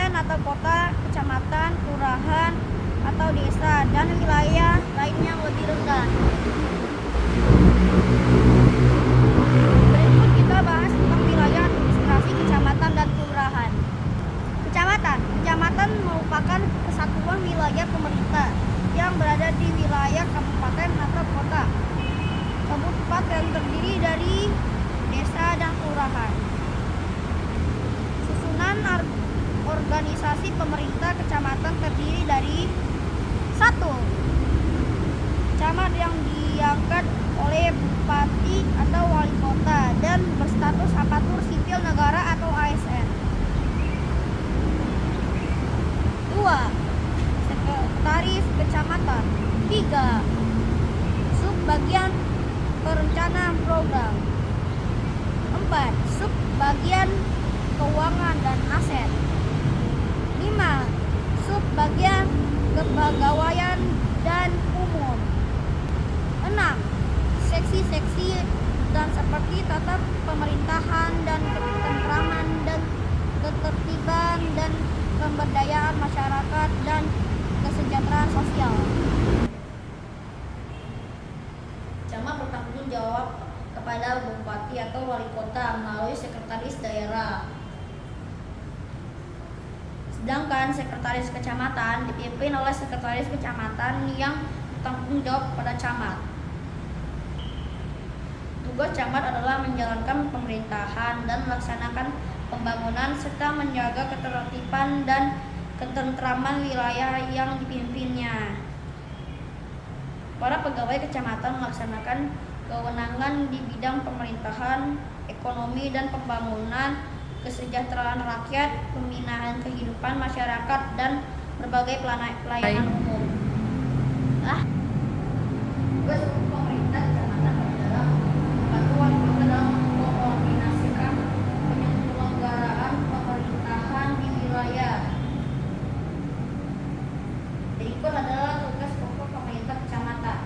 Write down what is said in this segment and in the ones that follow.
kabupaten atau kota, kecamatan, kelurahan, atau desa, dan wilayah lainnya yang lebih rendah. Berikut kita bahas tentang wilayah administrasi kecamatan dan kelurahan. Kecamatan merupakan kesatuan wilayah pemerintah yang berada di wilayah kabupaten atau kota. Kabupaten terdiri dari desa dan kelurahan. Susunan organisasi pemerintah kecamatan terdiri dari 1. Camat yang diangkat oleh bupati atau wali kota dan berstatus aparatur sipil negara atau ASN. 2. Sekretaris kecamatan. 3. Subbagian perencanaan program. 4. Subbagian keuangan dan aset. 5. Subbagian kepegawaian dan umum. 6. Seksi-seksi dan seperti tata pemerintahan dan ketentraman dan ketertiban dan pemberdayaan masyarakat dan kesejahteraan sosial. Camat bertanggung jawab kepada bupati atau wali kota melalui sekretaris daerah. Sedangkan sekretaris kecamatan dipimpin oleh sekretaris kecamatan yang bertanggung jawab pada camat. Tugas camat adalah menjalankan pemerintahan dan melaksanakan pembangunan serta menjaga ketertiban dan ketentraman wilayah yang dipimpinnya. Para pegawai kecamatan melaksanakan kewenangan di bidang pemerintahan, ekonomi dan pembangunan, kesejahteraan rakyat, pembinaan kehidupan masyarakat, dan berbagai pelayanan umum. Tugas pemerintah kecamatan adalah membantu wali kota dalam mengkoordinasikan penyelenggaraan pemerintahan di wilayah. Berikut adalah tugas pokok pemerintah kecamatan.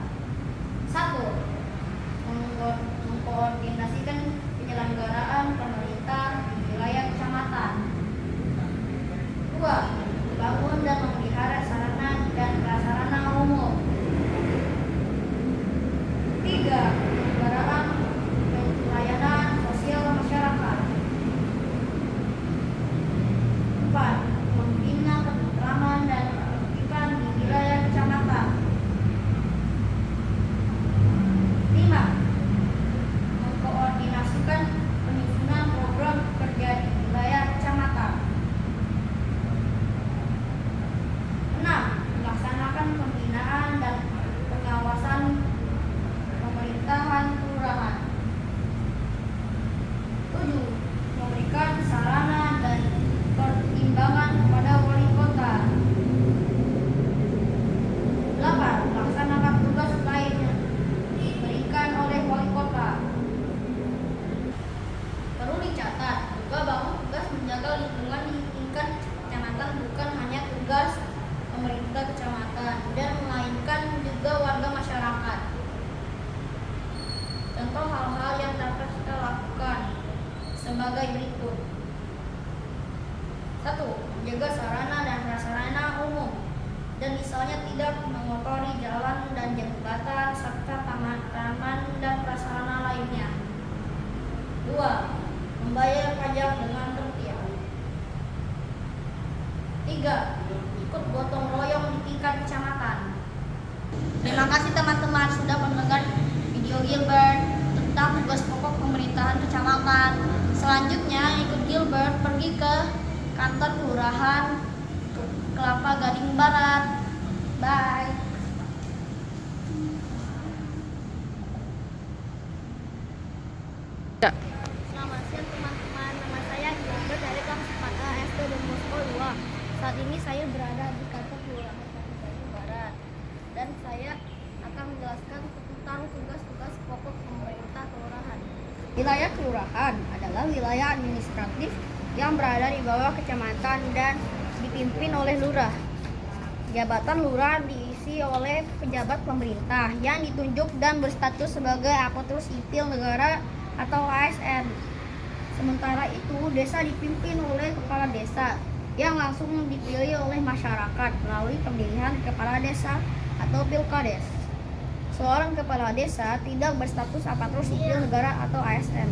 1. Mengkoordinasikan penyelenggaraan pemerintah di wilayah kecamatan. 2. Membangun dan memelihara sarana dan prasarana umum. 3. Penyelenggaraan pelayanan sosial masyarakat. 4. Membina ketentraman dan ketertiban di wilayah kecamatan. 5. Mengkoordinasikan penyusunan program kerja di wilayah kecamatan. 6. Melaksanakan pembinaan dan pengawasan pemerintahan kelurahan. 7. Memberikan sarana dan pertimbangan kepada wali kota. 8. Melaksanakan tugas lain yang diberikan oleh wali kota. Perlu dicatat juga bahwa tugas menjaga lingkungan di tingkat kecamatan bukan hanya tugas pemerintah kecamatan dan melainkan juga warga masyarakat. Contoh hal-hal yang dapat kita lakukan sebagai berikut. 1. Menjaga sarana dan prasarana umum dan misalnya tidak mengotori jalan dan jembatan serta taman dan prasarana lainnya. 2. Membayar pajak dengan tertib. 3. Ikut gotong royong di tingkat kecamatan. Terima kasih teman-teman sudah mendengar video Gilbert tentang tugas pokok pemerintahan kecamatan. Selanjutnya ikut Gilbert pergi ke kantor kelurahan Kelapa Gading Barat. Bye. Selamat siang teman-teman, nama saya Gilbert dari kelas 4A SD Don Bosco 2. Saat ini saya berada di kantor kelurahan Kelapa Gading Barat dan saya akan menjelaskan tentang tugas-tugas pokok pemerintah kelurahan. Wilayah kelurahan adalah wilayah administratif yang berada di bawah kecamatan dan dipimpin oleh lurah. Jabatan lurah diisi oleh pejabat pemerintah yang ditunjuk dan berstatus sebagai aparatur sipil negara atau ASN. Sementara itu, desa dipimpin oleh kepala desa yang langsung dipilih oleh masyarakat melalui pemilihan kepala desa atau pilkades. Seorang kepala desa tidak berstatus aparatur sipil negara atau ASN.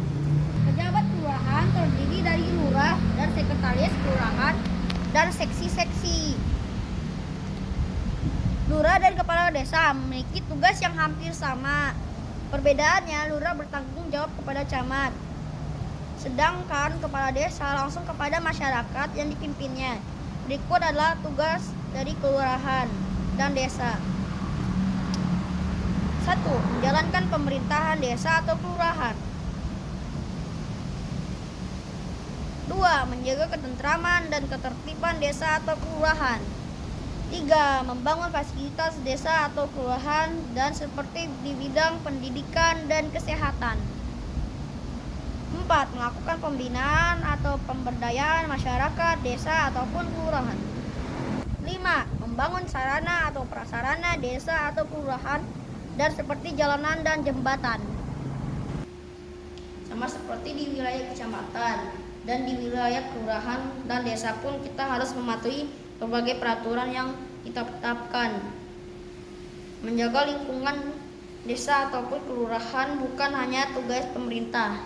Pejabat kelurahan terdiri dari lurah dan sekretaris kelurahan dan seksi-seksi. Lurah dan kepala desa memiliki tugas yang hampir sama. Perbedaannya, lurah bertanggung jawab kepada camat, sedangkan kepala desa langsung kepada masyarakat yang dipimpinnya. Berikut adalah tugas dari kelurahan dan desa. 1. Menjalankan pemerintahan desa atau kelurahan. 2. Menjaga ketentraman dan ketertiban desa atau kelurahan. 3. Membangun fasilitas desa atau kelurahan dan seperti di bidang pendidikan dan kesehatan. 4. Melakukan pembinaan atau pemberdayaan masyarakat, desa ataupun kelurahan. 5. Membangun sarana atau prasarana desa atau kelurahan dan seperti jalanan dan jembatan. Sama seperti di wilayah kecamatan dan di wilayah kelurahan dan desa pun kita harus mematuhi berbagai peraturan yang kita tetapkan. Menjaga lingkungan desa ataupun kelurahan bukan hanya tugas pemerintah,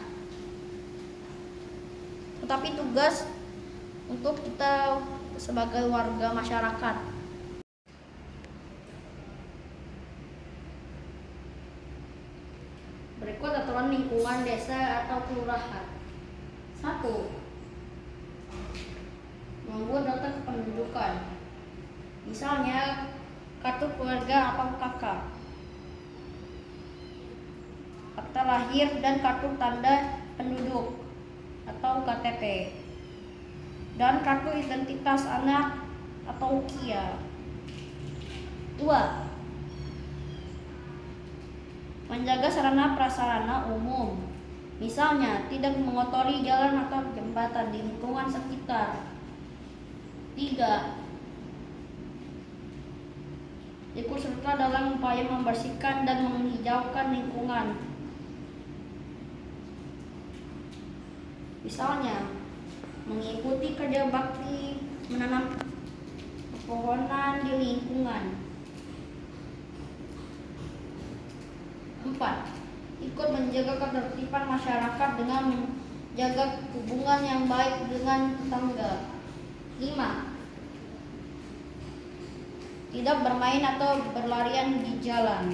tetapi tugas untuk kita sebagai warga masyarakat. Berikut aturan lingkungan desa atau kelurahan. 1. Membuat data kependudukan. Misalnya kartu keluarga atau KK, akta lahir dan kartu tanda penduduk atau KTP, dan kartu identitas anak atau KIA. 2. Menjaga sarana prasarana umum, misalnya tidak mengotori jalan atau jembatan di lingkungan sekitar. 3. Ikut serta dalam upaya membersihkan dan menghijaukan lingkungan, misalnya mengikuti kerja bakti menanam pepohonan di lingkungan. 4. Ikut menjaga ketertiban masyarakat dengan menjaga hubungan yang baik dengan tetangga. 5. Tidak bermain atau berlarian di jalan.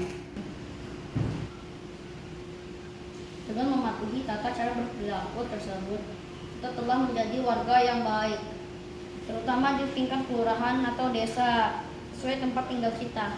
Dengan mematuhi tata cara berperilaku tersebut, kita telah menjadi warga yang baik, terutama di tingkat kelurahan atau desa sesuai tempat tinggal kita.